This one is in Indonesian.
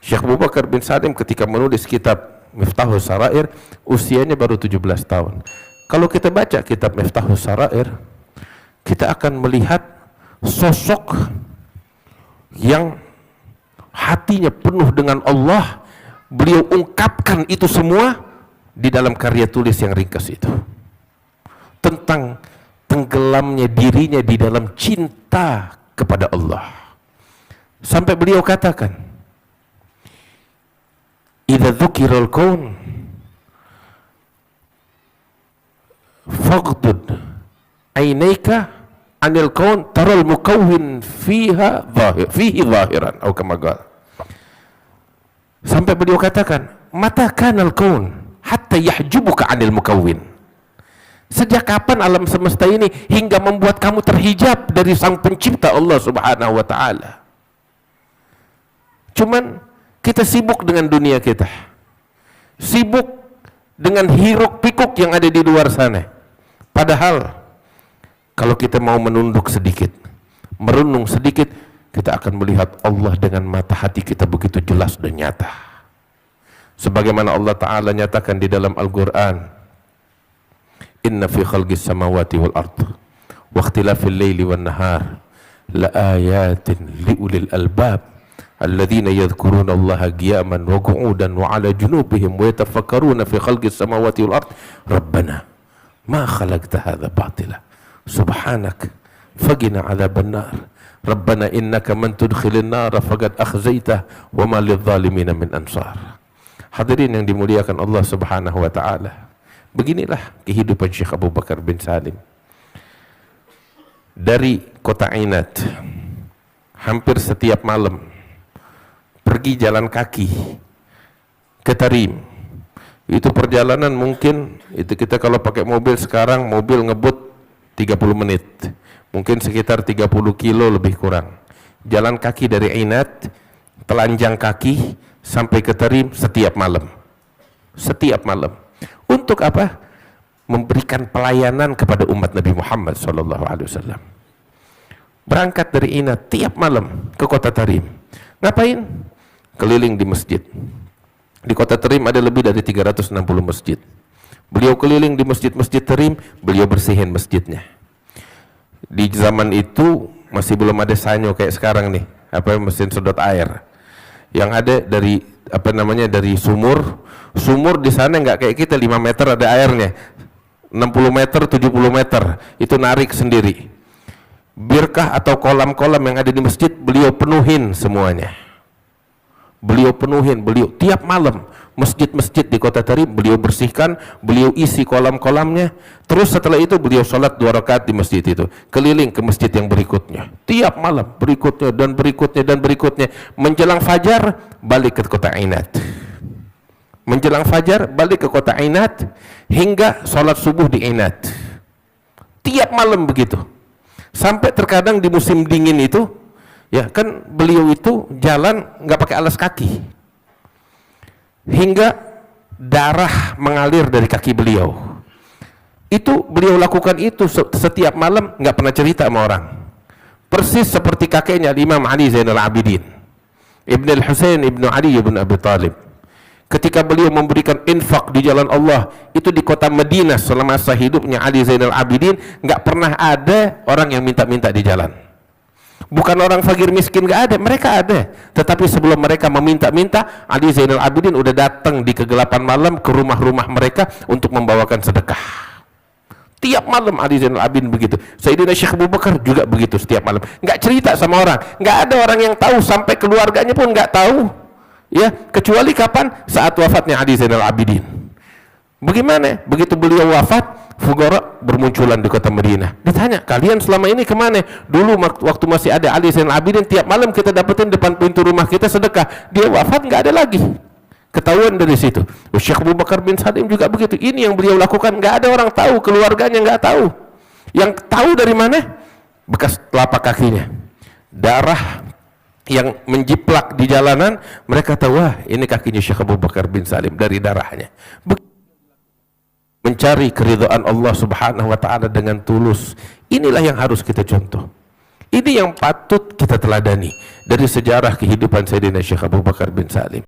Syekh Abu Bakar bin Salim ketika menulis kitab Miftahus Sarair usianya baru 17 tahun. Kalau kita baca kitab Miftahus Sarair, kita akan melihat sosok yang hatinya penuh dengan Allah. Beliau ungkapkan itu semua di dalam karya tulis yang ringkas itu, tentang tenggelamnya dirinya di dalam cinta kepada Allah. Sampai beliau katakan, idza dzukiral kaun faghdud ainaika anil kaun taral mukawwin fihi zahiran atau kama qala. Sampai beliau katakan, mata kanal kaun hatta yahjubuka anil mukawwin. Sejak kapan alam semesta ini hingga membuat kamu terhijab dari sang pencipta Allah Subhanahu wa ta'ala? Cuman kita sibuk dengan dunia kita, sibuk dengan hiruk pikuk yang ada di luar sana. Padahal kalau kita mau menunduk sedikit, merenung sedikit, kita akan melihat Allah dengan mata hati kita begitu jelas dan nyata. Sebagaimana Allah Ta'ala nyatakan di dalam Al-Quran, inna fi khalqis samawati wal ard wa ikhtilafil laili wan nahar la ayatin liulil albab alladzina yadhkuruna Allaha qiyaman wa qu'udan wa 'ala junubihim wa yatafakkaruna fi khalqis samawati wal ard rabbana ma khalaqta hadza batila subhanak faqina 'adzaban nar rabbana innaka man tudkhilin nar faqad akhzaitah wa ma lidh-dhalimin min ansar. Hadirin yang dimuliakan Allah Subhanahu wa taala, beginilah kehidupan Syekh Abu Bakar bin Salim. Dari kota Ainat, hampir setiap malam pergi jalan kaki ke Tarim. Itu perjalanan mungkin, itu kita kalau pakai mobil sekarang, mobil ngebut 30 menit. Mungkin sekitar 30 kilo lebih kurang. Jalan kaki dari Ainat, telanjang kaki sampai ke Tarim setiap malam. Setiap malam. Untuk apa? Memberikan pelayanan kepada umat Nabi Muhammad SAW. Berangkat dari Ainat tiap malam ke kota Tarim. Ngapain? Keliling di masjid. Di kota Tarim ada lebih dari 360 masjid. Beliau keliling di masjid-masjid Tarim, beliau bersihin masjidnya. Di zaman itu masih belum ada sanyo kayak sekarang nih, apa mesin sedot air. Yang ada dari dari sumur di sana nggak kayak kita 5 meter ada airnya, 60 meter 70 meter itu narik sendiri. Birkah atau kolam-kolam yang ada di masjid beliau penuhin semuanya. Beliau tiap malam masjid-masjid di kota Tarim beliau bersihkan, beliau isi kolam-kolamnya. Terus setelah itu beliau sholat 2 rakaat di masjid itu, keliling ke masjid yang berikutnya, tiap malam berikutnya dan berikutnya dan berikutnya. Menjelang fajar balik ke kota Ainat, menjelang fajar balik ke kota Ainat hingga sholat subuh di Ainat. Tiap malam begitu, sampai terkadang di musim dingin itu, ya kan beliau itu jalan nggak pakai alas kaki, hingga darah mengalir dari kaki beliau. Itu beliau lakukan itu setiap malam, nggak pernah cerita sama orang. Persis seperti kakeknya Imam Ali Zainal Abidin, Ibn al-Husain Ibn Ali Ibn Abi Talib. Ketika beliau memberikan infak di jalan Allah itu di kota Madinah selama masa hidupnya Ali Zainal Abidin, nggak pernah ada orang yang minta-minta di jalan. Bukan orang fakir miskin, nggak ada, mereka ada. Tetapi sebelum mereka meminta-minta, Ali Zainal Abidin udah datang di kegelapan malam ke rumah-rumah mereka untuk membawakan sedekah. Tiap malam Ali Zainal Abidin begitu. Sayyidina Syekh Abu Bakar juga begitu setiap malam. Nggak cerita sama orang, nggak ada orang yang tahu, sampai keluarganya pun nggak tahu. Ya, kecuali kapan? Saat wafatnya Ali Zainal Abidin. Bagaimana? Begitu beliau wafat, fugara bermunculan di kota Madinah. Ditanya, kalian selama ini kemana? Dulu waktu masih ada Ali Zainal Abidin, tiap malam kita dapetin depan pintu rumah kita sedekah. Dia wafat, nggak ada lagi. Ketahuan dari situ. Syekh Abu Bakar bin Salim juga begitu. Ini yang beliau lakukan, nggak ada orang tahu, keluarganya nggak tahu. Yang tahu dari mana? Bekas telapak kakinya, darah yang menjiplak di jalanan. Mereka tahu, wah ini kakinya Syekh Abu Bakar bin Salim dari darahnya. Mencari keridhaan Allah Subhanahu wa ta'ala dengan tulus. Inilah yang harus kita contoh. Ini yang patut kita teladani dari sejarah kehidupan Sayyidina Syekh Abu Bakar bin Salim.